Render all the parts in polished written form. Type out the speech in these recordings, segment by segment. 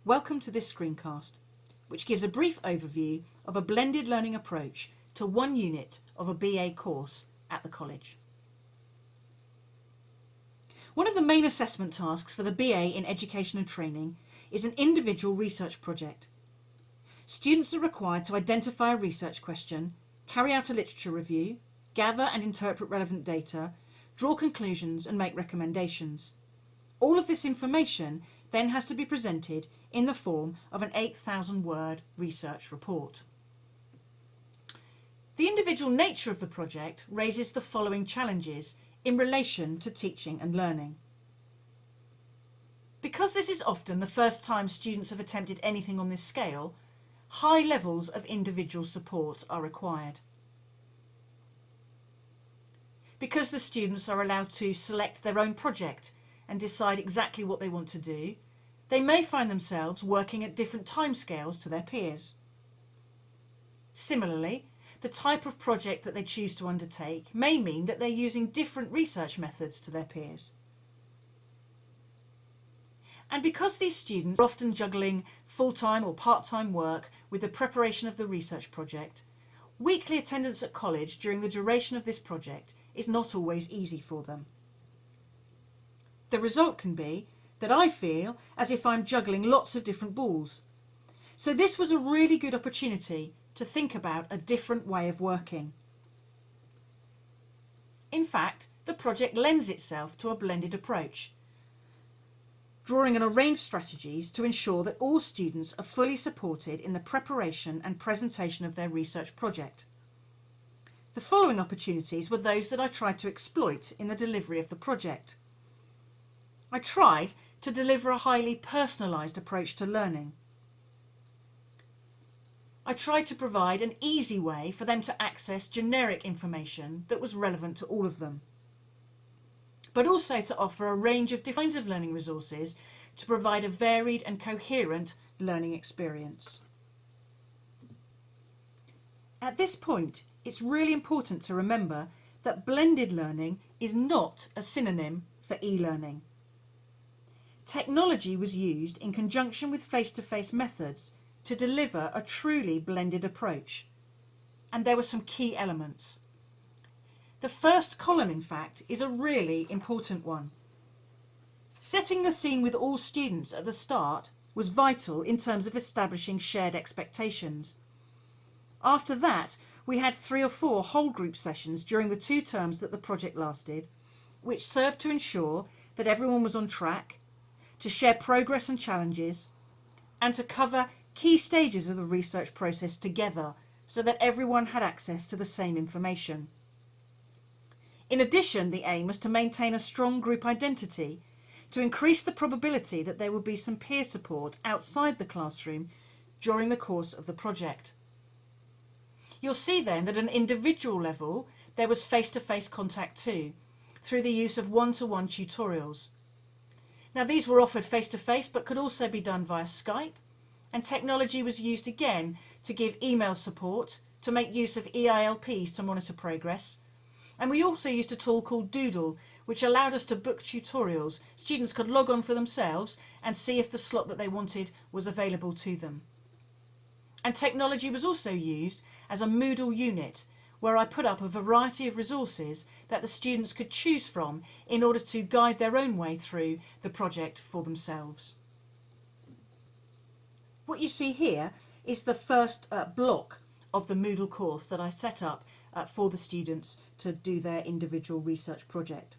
Welcome to this screencast, which gives a brief overview of a blended learning approach to one unit of a BA course at the college. One of the main assessment tasks for the BA in Education and Training is an individual research project. Students are required to identify a research question, carry out a literature review, gather and interpret relevant data, draw conclusions and make recommendations. All of this information then has to be presented in the form of an 8,000-word research report. The individual nature of the project raises the following challenges in relation to teaching and learning. Because this is often the first time students have attempted anything on this scale, high levels of individual support are required. Because the students are allowed to select their own project and decide exactly what they want to do, they may find themselves working at different timescales to their peers. Similarly, the type of project that they choose to undertake may mean that they're using different research methods to their peers. And because these students are often juggling full-time or part-time work with the preparation of the research project, weekly attendance at college during the duration of this project is not always easy for them. The result can be that I feel as if I'm juggling lots of different balls. So this was a really good opportunity to think about a different way of working. In fact, the project lends itself to a blended approach, drawing on a range of strategies to ensure that all students are fully supported in the preparation and presentation of their research project. The following opportunities were those that I tried to exploit in the delivery of the project. I tried to deliver a highly personalised approach to learning. I tried to provide an easy way for them to access generic information that was relevant to all of them, but also to offer a range of different kinds of learning resources to provide a varied and coherent learning experience. At this point, it's really important to remember that blended learning is not a synonym for e-learning. Technology was used in conjunction with face-to-face methods to deliver a truly blended approach, and there were some key elements. The first column, in fact, is a really important one. Setting the scene with all students at the start was vital in terms of establishing shared expectations. After that, we had 3 or 4 whole group sessions during the 2 terms that the project lasted, which served to ensure that everyone was on track, to share progress and challenges, and to cover key stages of the research process together so that everyone had access to the same information. In addition, the aim was to maintain a strong group identity, to increase the probability that there would be some peer support outside the classroom during the course of the project. You'll see then that at an individual level there was face-to-face contact too, through the use of one-to-one tutorials. Now these were offered face-to-face but could also be done via Skype, and technology was used again to give email support, to make use of EILPs to monitor progress, and we also used a tool called Doodle, which allowed us to book tutorials. Students could log on for themselves and see if the slot that they wanted was available to them. And technology was also used as a Moodle unit, where I put up a variety of resources that the students could choose from in order to guide their own way through the project for themselves. What you see here is the first block of the Moodle course that I set up for the students to do their individual research project.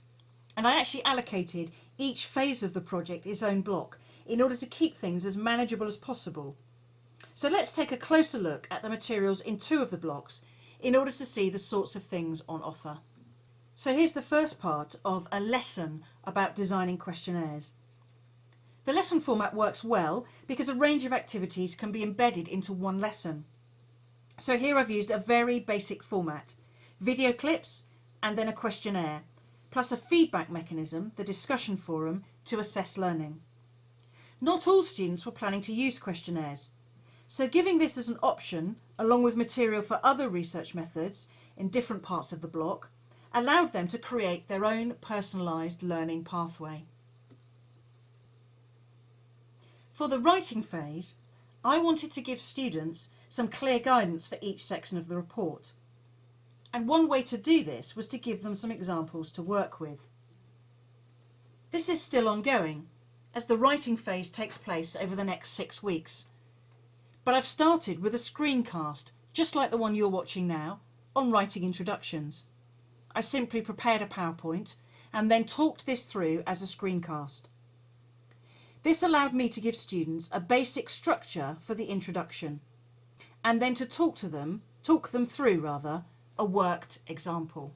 And I actually allocated each phase of the project its own block in order to keep things as manageable as possible. So let's take a closer look at the materials in 2 of the blocks in order to see the sorts of things on offer. So here's the first part of a lesson about designing questionnaires. The lesson format works well because a range of activities can be embedded into one lesson. So here I've used a very basic format: video clips and then a questionnaire, plus a feedback mechanism, the discussion forum, to assess learning. Not all students were planning to use questionnaires, so giving this as an option, along with material for other research methods in different parts of the block, allowed them to create their own personalised learning pathway. For the writing phase, I wanted to give students some clear guidance for each section of the report. And one way to do this was to give them some examples to work with. This is still ongoing, as the writing phase takes place over the next 6 weeks. But I've started with a screencast, just like the one you're watching now, on writing introductions. I simply prepared a PowerPoint and then talked this through as a screencast. This allowed me to give students a basic structure for the introduction, and then to talk them through a worked example.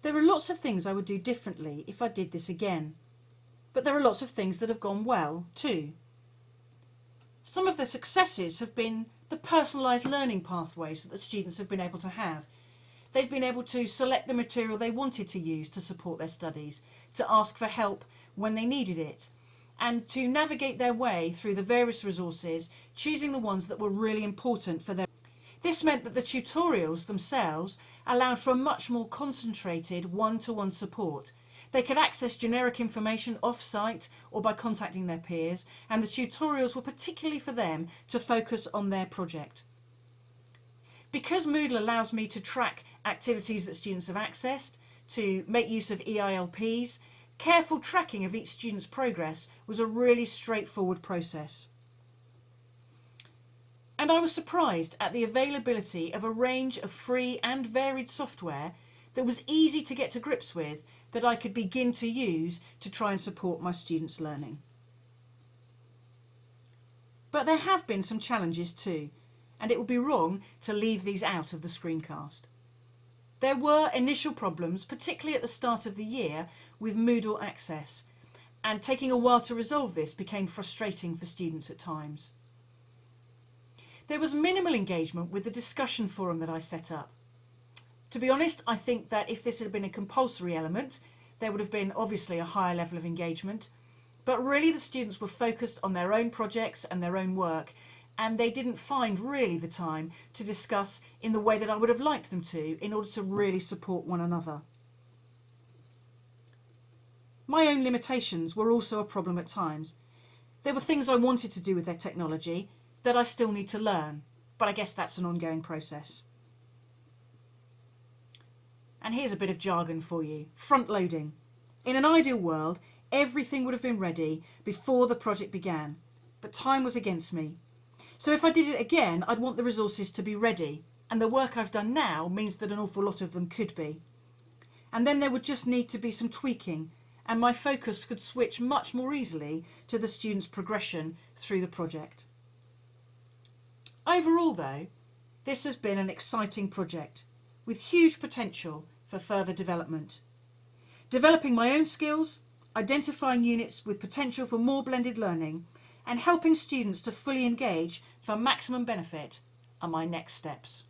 There are lots of things I would do differently if I did this again, but there are lots of things that have gone well too. Some of the successes have been the personalised learning pathways that the students have been able to have. They've been able to select the material they wanted to use to support their studies, to ask for help when they needed it, and to navigate their way through the various resources, choosing the ones that were really important for them. This meant that the tutorials themselves allowed for a much more concentrated one-to-one support. They could access generic information off-site or by contacting their peers, and the tutorials were particularly for them to focus on their project. Because Moodle allows me to track activities that students have accessed, to make use of EILPs, careful tracking of each student's progress was a really straightforward process. And I was surprised at the availability of a range of free and varied software that was easy to get to grips with, that I could begin to use to try and support my students' learning. But there have been some challenges too, and it would be wrong to leave these out of the screencast. There were initial problems, particularly at the start of the year, with Moodle access, and taking a while to resolve this became frustrating for students at times. There was minimal engagement with the discussion forum that I set up. To be honest, I think that if this had been a compulsory element, there would have been obviously a higher level of engagement, but really the students were focused on their own projects and their own work, and they didn't find really the time to discuss in the way that I would have liked them to in order to really support one another. My own limitations were also a problem at times. There were things I wanted to do with their technology that I still need to learn, but I guess that's an ongoing process. And here's a bit of jargon for you. Front loading. In an ideal world, everything would have been ready before the project began, but time was against me. So if I did it again, I'd want the resources to be ready, and the work I've done now means that an awful lot of them could be. And then there would just need to be some tweaking, and my focus could switch much more easily to the students' progression through the project. Overall though, this has been an exciting project with huge potential for further development. Developing my own skills, identifying units with potential for more blended learning, and helping students to fully engage for maximum benefit are my next steps.